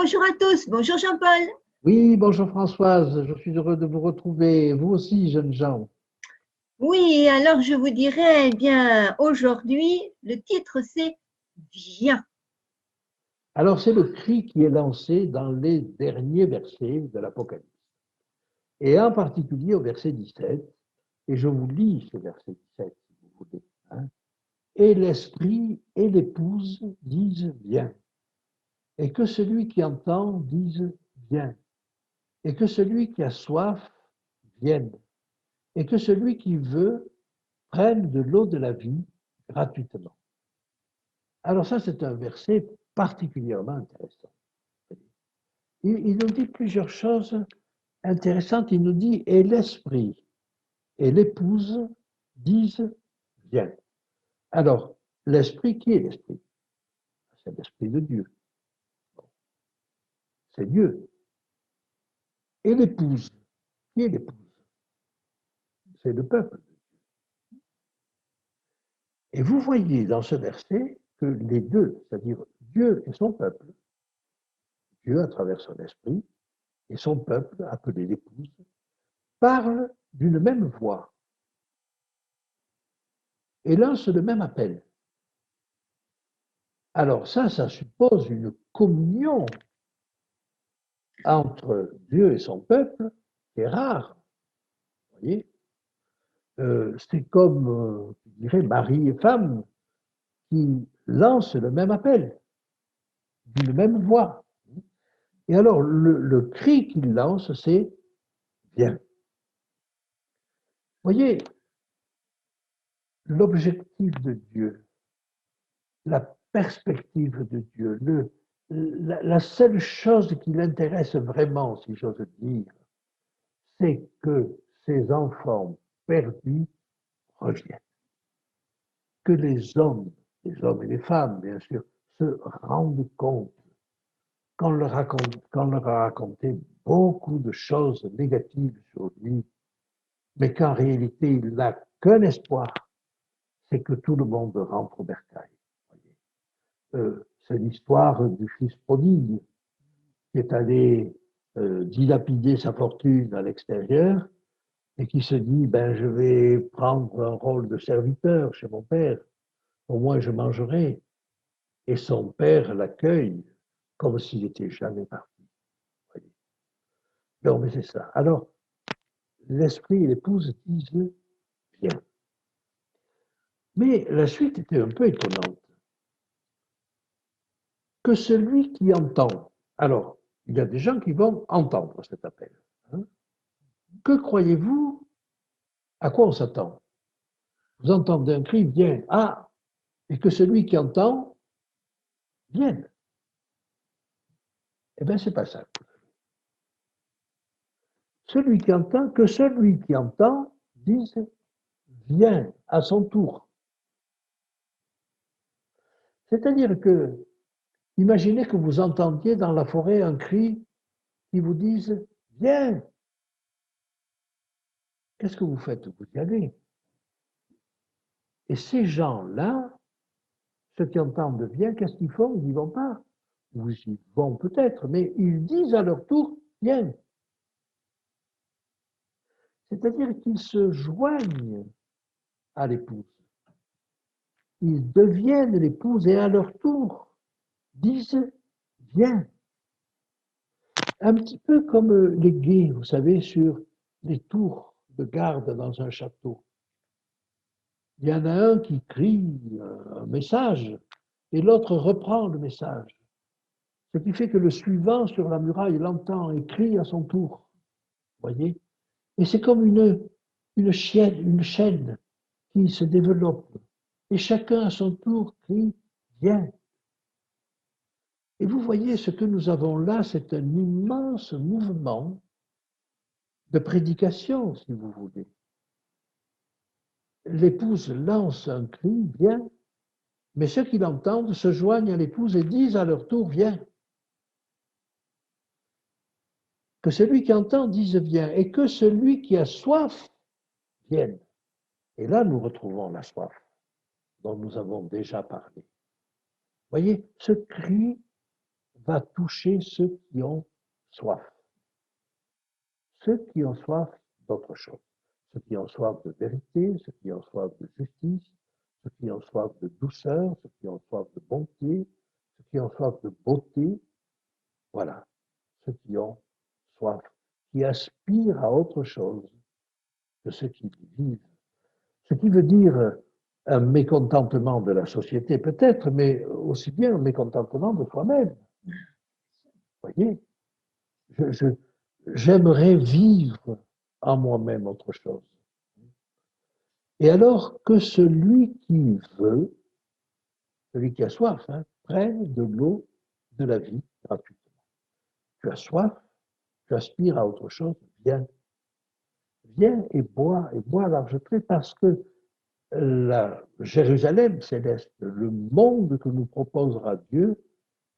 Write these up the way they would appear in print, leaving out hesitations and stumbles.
bonjour à tous. Bonjour Jean-Paul. Oui, bonjour Françoise, je suis heureux de vous retrouver, vous aussi, jeunes gens. Oui, alors je vous dirais, eh bien, aujourd'hui, le titre c'est Viens. Alors, c'est le cri qui est lancé dans les derniers versets de l'Apocalypse, et en particulier au verset 17, et je vous lis ce verset 17, si vous voulez. Hein. Et l'Esprit et l'Épouse disent viens, et que celui qui entend dise viens, et que celui qui a soif vienne, et que celui qui veut prenne de l'eau de la vie gratuitement. Alors ça, c'est un verset particulièrement intéressant. Il nous dit plusieurs choses intéressantes. Il nous dit, et l'esprit et l'épouse disent, viens. Alors, l'esprit, qui est l'esprit? C'est l'esprit de Dieu. C'est Dieu. Et l'épouse, qui est l'épouse? C'est le peuple. Et vous voyez dans ce verset que les deux, c'est-à-dire Dieu et son peuple, Dieu à travers son esprit, et son peuple, appelé l'épouse, parlent d'une même voix et lancent le même appel. Alors ça suppose une communion entre Dieu et son peuple qui est rare. Vous voyez, c'est comme, je dirais, mari et femme qui lancent le même appel, d'une même voix. Et alors, le cri qu'ils lancent, c'est « viens ». Vous voyez, l'objectif de Dieu, la perspective de Dieu, la seule chose qui l'intéresse vraiment, si j'ose dire, c'est que ces enfants perdus reviennent. Que les hommes et les femmes, bien sûr, se rendent compte qu'on leur a raconté beaucoup de choses négatives sur lui, mais qu'en réalité, il n'a qu'un espoir, c'est que tout le monde rentre au bercail. C'est l'histoire du fils prodigue qui est allé dilapider sa fortune à l'extérieur et qui se dit, ben, je vais prendre un rôle de serviteur chez mon père, au moins je mangerai. Et son père l'accueille comme s'il n'était jamais parti. Non, mais c'est ça. Alors, l'esprit et l'épouse disent bien. Mais la suite était un peu étonnante. Que celui qui entend, alors, il y a des gens qui vont entendre cet appel. Hein. Que croyez-vous? À quoi on s'attend? Vous entendez un cri, viens, ah, et que celui qui entend vienne. Eh bien, c'est pas ça. Celui qui entend, que celui qui entend dise viens à son tour. C'est-à-dire que, imaginez que vous entendiez dans la forêt un cri qui vous dise viens. Qu'est-ce que vous faites? Vous y allez. Et ces gens-là, ceux qui entendent viens, qu'est-ce qu'ils font? Ils n'y vont pas. Vous y vont peut-être, mais ils disent à leur tour viens. C'est-à-dire qu'ils se joignent à l'épouse. Ils deviennent l'épouse et à leur tour disent viens. Un petit peu comme les guets, vous savez, sur les tours de garde dans un château. Il y en a un qui crie un message et l'autre reprend le message. Ce qui fait que le suivant sur la muraille l'entend et crie à son tour. Voyez? Et c'est comme une chaîne qui se développe. Et chacun à son tour crie viens. Et vous voyez, ce que nous avons là, c'est un immense mouvement de prédication, si vous voulez. L'épouse lance un cri, viens, mais ceux qui l'entendent se joignent à l'épouse et disent à leur tour, viens. Que celui qui entend dise viens, et que celui qui a soif vienne. Et là, nous retrouvons la soif dont nous avons déjà parlé. Voyez, ce cri va toucher ceux qui ont soif. Ceux qui ont soif d'autre chose. Ceux qui ont soif de vérité, ceux qui ont soif de justice, ceux qui ont soif de douceur, ceux qui ont soif de bonté, ceux qui ont soif de beauté. Voilà, ceux qui ont soif, qui aspirent à autre chose que ceux qui vivent. Ce qui veut dire un mécontentement de la société peut-être, mais aussi bien un mécontentement de soi-même. Vous voyez, j'aimerais vivre en moi-même autre chose. Et alors que celui qui veut, celui qui a soif, prenne de l'eau de la vie gratuitement. Tu as soif, tu aspires à autre chose, viens. Viens et bois à large trait, parce que la Jérusalem céleste, le monde que nous proposera Dieu,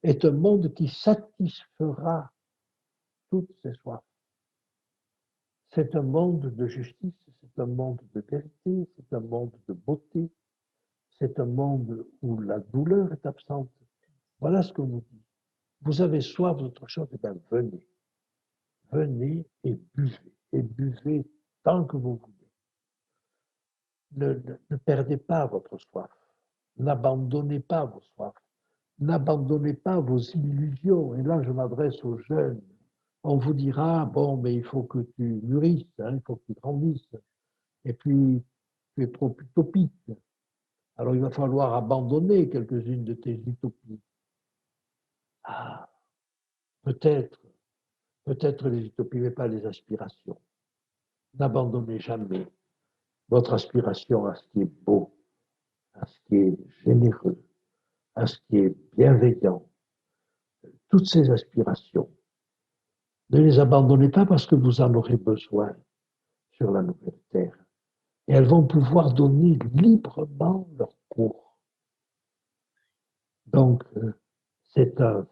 est un monde qui satisfera toutes ses soifs. C'est un monde de justice, c'est un monde de vérité, c'est un monde de beauté, c'est un monde où la douleur est absente. Voilà ce qu'on nous dit. Vous avez soif d'autre chose, eh bien venez. Venez et buvez tant que vous voulez. Ne perdez pas votre soif. N'abandonnez pas vos soifs. N'abandonnez pas vos illusions. Et là, je m'adresse aux jeunes. On vous dira, bon, mais il faut que tu mûrisses, il faut que tu grandisses. Et puis, tu es trop utopique. Alors, il va falloir abandonner quelques-unes de tes utopies. Ah, peut-être les utopies, mais pas les aspirations. N'abandonnez jamais votre aspiration à ce qui est beau, à ce qui est généreux, à ce qui est bienveillant. Toutes ces aspirations, ne les abandonnez pas parce que vous en aurez besoin sur la nouvelle terre. Et elles vont pouvoir donner librement leur cours. Donc, c'est un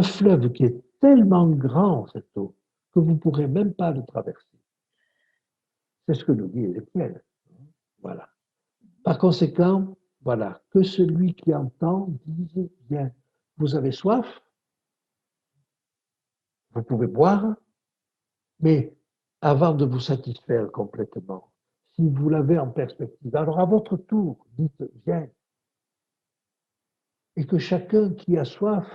fleuve qui est tellement grand, cette eau, que vous ne pourrez même pas le traverser. C'est ce que nous dit Ézéchiel. Voilà. Par conséquent, voilà, que celui qui entend dise bien, vous avez soif, vous pouvez boire, mais avant de vous satisfaire complètement, si vous l'avez en perspective, alors à votre tour, dites viens. Et que chacun qui a soif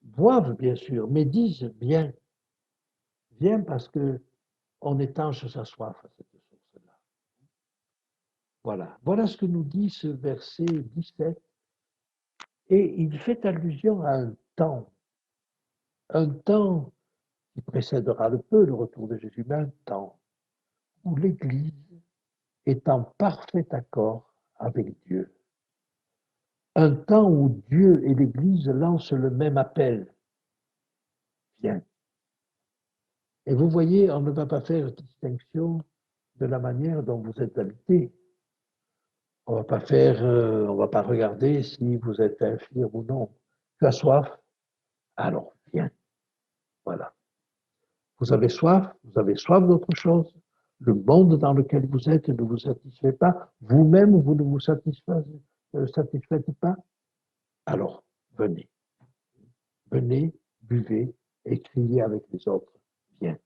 boive, bien sûr, mais dise viens. Viens parce que on étanche sa soif à cette source-là. Voilà. Voilà ce que nous dit ce verset 17. Et il fait allusion à un temps qui précédera le peu le retour de Jésus, mais un temps où l'Église est en parfait accord avec Dieu. Un temps où Dieu et l'Église lancent le même appel. Viens. Et vous voyez, on ne va pas faire distinction de la manière dont vous êtes habité. On va pas regarder si vous êtes infirme ou non. Tu as soif, alors viens. Voilà. Vous avez soif d'autre chose. Le monde dans lequel vous êtes ne vous satisfait pas. Vous-même, vous ne vous satisfaites pas. Alors, venez. Venez, buvez et criez avec les autres. Viens.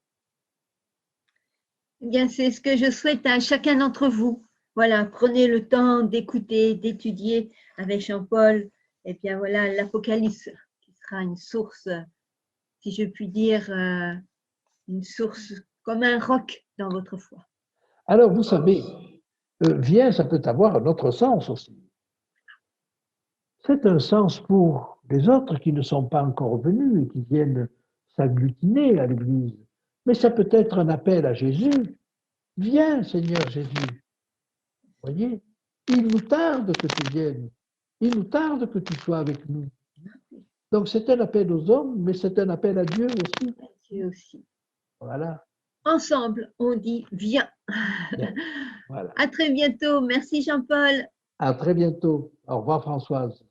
Eh bien, c'est ce que je souhaite à chacun d'entre vous. Voilà, prenez le temps d'écouter, d'étudier avec Jean-Paul. Et bien voilà, l'Apocalypse qui sera une source, si je puis dire, une source comme un roc dans votre foi. Alors, vous savez, viens, ça peut avoir un autre sens aussi. C'est un sens pour les autres qui ne sont pas encore venus et qui viennent s'agglutiner à l'Église. Mais ça peut être un appel à Jésus. Viens, Seigneur Jésus. Vous voyez, il nous tarde que tu viennes. Il nous tarde que tu sois avec nous. Donc c'est un appel aux hommes, mais c'est un appel à Dieu aussi. Dieu aussi. Voilà. Ensemble, on dit viens. Bien. Voilà. À très bientôt. Merci Jean-Paul. À très bientôt. Au revoir Françoise.